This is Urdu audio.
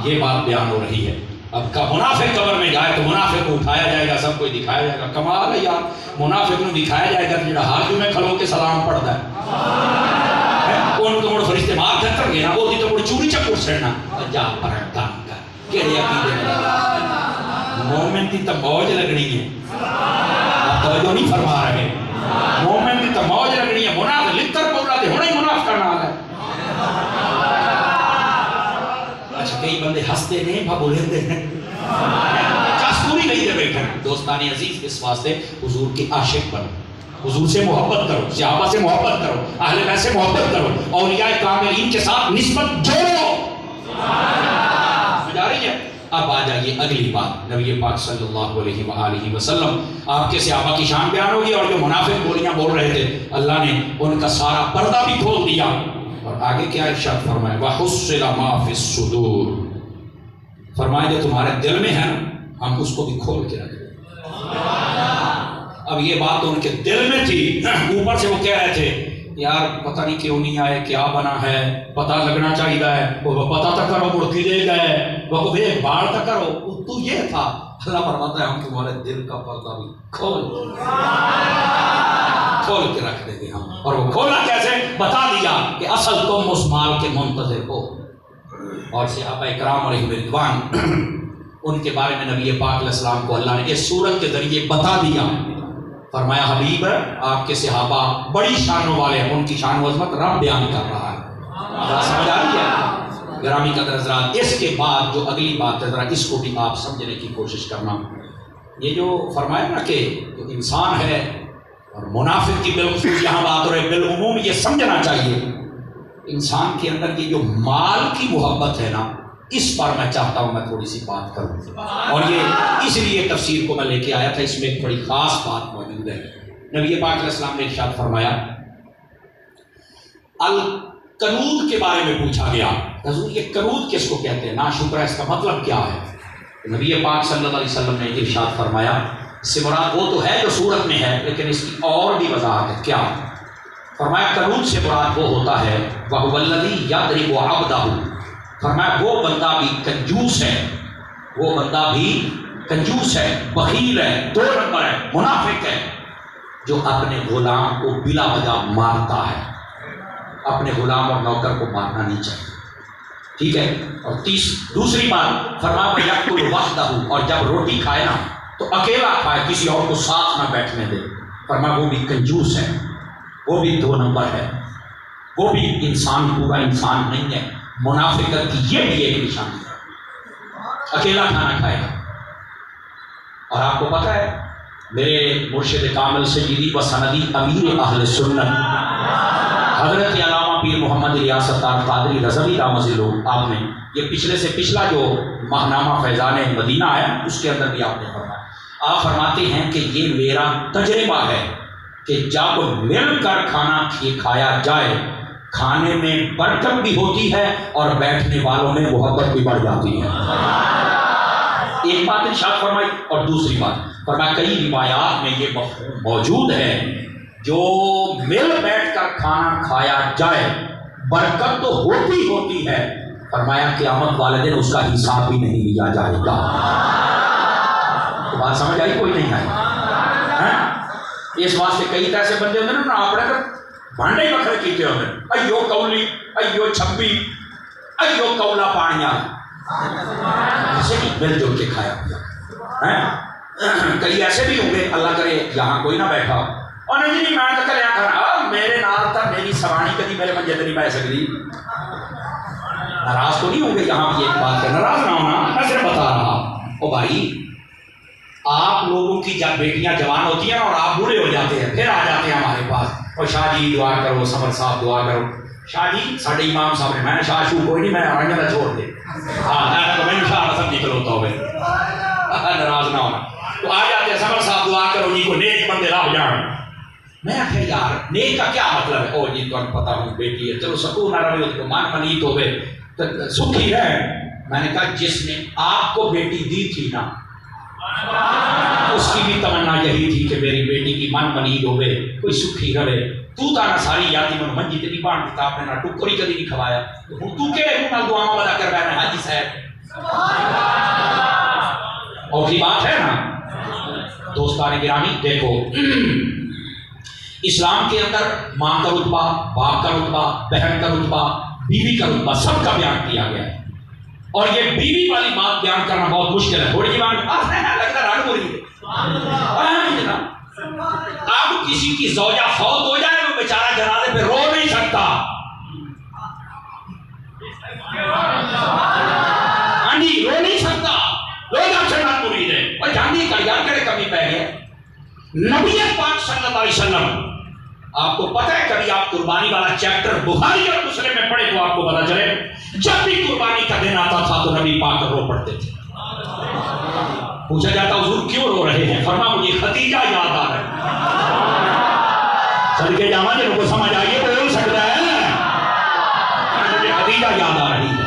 یہ بات بیان ہو رہی ہے۔ اب کا منافق قبر میں جائے تو منافق کو اٹھایا جائے گا، سب کو دکھایا جائے گا۔ کمال ہے یار، منافق کو دکھایا جائے گا جڑا ہاتھ میں کھلو کے سلام پڑھتا ہے، کون تو مڑ فرشتے مار کر گیا وہ تو مڑ چوری چکر سڑنا جا پر کام کر کیڑے عقیدے میں مومن کی تو موج لگنی ہے، آپ توجہ نہیں فرما رہے، مومن کی تو موج لگنی ہے، منافق لکھر پولا تے ہونا ہی منافق کا نام ہے۔ اچھا کئی بندے ہستے نہیں بھا بولتے ہیں، چاستوری نہیں دے بیٹھے۔ دوستانی عزیز اس واسطے حضور کی عاشق بنو، حضور سے محبت کرو، صحابہ سے محبت کرو، اہل بیت سے محبت کرو، اولیاء کاملین کے ساتھ نسبت جوڑو۔ سمجھ آ رہی ہے؟ اب آ جائیے اگلی بات، نبی پاک صلی اللہ علیہ وآلہ وسلم آپ کے صحابہ کی شان بیان ہوگی، اور جو منافق بولیاں بول رہے تھے اللہ نے ان کا سارا پردہ بھی کھول دیا۔ اور آگے کیا ارشاد فرمایا؟ وَحُصِّلَ مَا فِي الصُّدُورِ، فرمایا جو تمہارے دل میں ہے ہم اس کو بھی کھول کے رکھ دیں۔ اب یہ بات ان کے دل میں تھی، اوپر سے وہ کہہ رہے تھے یار پتہ نہیں کیوں نہیں آئے، کیا بنا ہے، پتہ لگنا چاہیے ہے، وہ پتہ تک کرو مڑکی دے گئے، وہ ایک بار تک کرو، تو یہ تھا۔ اللہ فرماتا ہے ہم تمہارے دل کا پردہ بھی کھول کے رکھ دیں گے ہم۔ اور وہ کھولا کیسے؟ بتا دیا کہ اصل تم اس مال کے منتظر ہو۔ اور صحابہ اکرام علیہ رضوان ان کے بارے میں نبی پاک علیہ السلام کو اللہ نے اس سورت کے ذریعے بتا دیا، فرمایا حبیب آپ کے صحابہ بڑی شانوں والے ہیں، ان کی شان و عظمت رب بیان کر رہا ہے۔ سمجھ آ رہی ہے؟ گرامی قدر حضرات، اس کے بعد جو اگلی بات ہے ذرا اس کو بھی آپ سمجھنے کی کوشش کرنا۔ یہ جو فرمایا نا کہ جو انسان ہے اور منافق کی بالخصوص یہاں بات ہو رہی ہے، بالعموم یہ سمجھنا چاہیے انسان کے اندر یہ جو مال کی محبت ہے نا، اس پر میں چاہتا ہوں میں تھوڑی سی بات کروں، اور یہ اس لیے تفسیر کو میں لے کے آیا تھا، اس میں ایک بڑی خاص بات موجود ہے۔ نبی پاک علیہ السلام نے ارشاد فرمایا، القنوط کے بارے میں پوچھا گیا حضور یہ قنوط کس کو کہتے ہیں، ناشکر ہے، اس کا مطلب کیا ہے؟ نبی پاک صلی اللہ علیہ وسلم نے ارشاد فرمایا اس سے مراد وہ تو ہے جو صورت میں ہے، لیکن اس کی اور بھی وضاحت ہے۔ کیا فرمایا؟ قنوط سے مراد وہ ہوتا ہے وَهُوَ الَّذِي يَضْرِبُ عَبْدَهُ، فرمایا وہ بندہ بھی کنجوس ہے، وہ بندہ بھی کنجوس ہے، بخیل ہے، دو نمبر ہے، منافق ہے، جو اپنے غلام کو بلا وجہ مارتا ہے۔ اپنے غلام اور نوکر کو مارنا نہیں چاہیے، ٹھیک ہے؟ اور دوسری بات فرمایا وَيَأْكُلُ وَحْدَهُ، اور جب روٹی کھائے نا تو اکیلا کھائے، کسی اور کو ساتھ نہ بیٹھنے دے۔ فرمایا وہ بھی کنجوس ہے، وہ بھی دو نمبر ہے، وہ بھی انسان پورا انسان نہیں ہے۔ منافقت کی یہ بھی ایک نشانی ہے، اکیلا کھانا کھائے گا۔ اور آپ کو پتہ ہے میرے مرشد کامل سیدی و سندی امیر اہل سنت حضرت علامہ پیر محمد الیاس ستار قادری رضوی رحمۃ اللہ، آپ نے یہ پچھلے سے پچھلا جو ماہنامہ فیضان مدینہ ہے اس کے اندر بھی آپ نے فرمایا، آپ فرماتے ہیں کہ یہ میرا تجربہ ہے کہ جب مل کر کھانا کھایا جائے کھانے میں برکت بھی ہوتی ہے اور بیٹھنے والوں میں محبت بھی بڑھ جاتی ہے۔ ایک بات ارشاد فرمائی، اور دوسری بات فرمایا کئی روایات میں یہ مفہوم موجود ہے جو مل بیٹھ کر کھانا کھایا جائے برکت تو ہوتی ہے، فرمایا قیامت والے دن اس کا حساب بھی نہیں لیا جائے گا۔ تو بات سمجھ آئی کوئی نہیں آئی؟ اس واسطے کئی ایسے بندے ہوتے ہیں نا اپنے کر بھانڈے بکھرے کیتے ہوتے ہیں، ایو کولی، ایو چھبی، ایو کولا پانیاں، ایسے نہیں مل جل کے کھایا ہوا۔ کئی ایسے بھی ہوں گے، اللہ کرے یہاں کوئی نہ بیٹھا اور نہیں میں تو کریا کھانا میرے نال تھا میری سوانی کدی میرے منجے تے نہیں بہ سکتی۔ ناراض تو نہیں ہوں گے، یہاں بھی ایک بات ہے، ناراض نہ ہونا، میں صرف بتا رہا او بھائی آپ لوگوں کی جب بیٹیاں جوان ہوتی ہیں اور آپ بوڑھے ہو جاتے ہیں پھر آ جاتے ہیں ہمارے پاس، اور شاہ جی دعا کرو، سمر صاحب دعا کرو۔ شاہ جی ساڈے امام صاحب نے، میں نے شاہ شو کوئی نہیں، میں آئیں گا چھوڑ دے، ہاں میں شاہ حسن نکل ہوتا ہوئے، ناراض نہ ہونا۔ تو آ جاتے ہیں سمر صاحب دعا کرو جی کو نیک بندے رب جان۔ میں آخر یار نیک کا کیا مطلب ہے؟ او جی تمہیں پتا ہوں بیٹی ہے، چلو سکون نہ رہے، اس کو من منیت ہوئے تو سکھی رہے۔ میں نے کہا جس نے آپ کو بیٹی دی تھی نا اس کی بھی تمنا یہی تھی کہ میری بیٹی کی من منید ہوئے، کوئی سکھی رہے۔ تو تا نہ ساری یادی من منجی تے نہیں بان کتاب نے نہ ٹکری کدی نہیں کھوایا، تو کہڑے منہ دعاواں بدا کر رہے ہیں حاجی صاحب؟ اور بات ہے نا دوستان گرامی. دیکھو اسلام کے اندر ماں کا رتبہ، باپ کا رتبہ، بہن کا رتبہ، بیوی کا رتبہ سب کا بیان کیا گیا ہے. اور یہ بیوی والی بات بیان کرنا بہت مشکل ہے. تھوڑی سی بات لگتا رن ہو رہی ہے. اب کسی کی زوجہ فوت ہو جائے وہ بیچارہ جنازے پہ رو نہیں سکتا. ہاں جی رو نہیں سکتا. لوگ آپ سے رن مرید ہے اور جانیے کلیان کرے کمی پہ گیا. نبی پاک صلی اللہ علیہ وسلم آپ کو پتہ ہے کبھی آپ قربانی والا چیپٹر بخاری اور مسلم میں پڑھے تو آپ کو پتہ چلے جب بھی قربانی کا دن آتا تھا تو نبی پاک رو پڑتے تھے. پوچھا جاتا حضور کیوں رو رہے ہیں؟ فرمایا مجھے ختیجہ یاد آ رہا ہے. چل کے جانا جن کو سمجھ آئیے بول سکتا ہے مجھے ختیجہ یاد آ رہی ہے.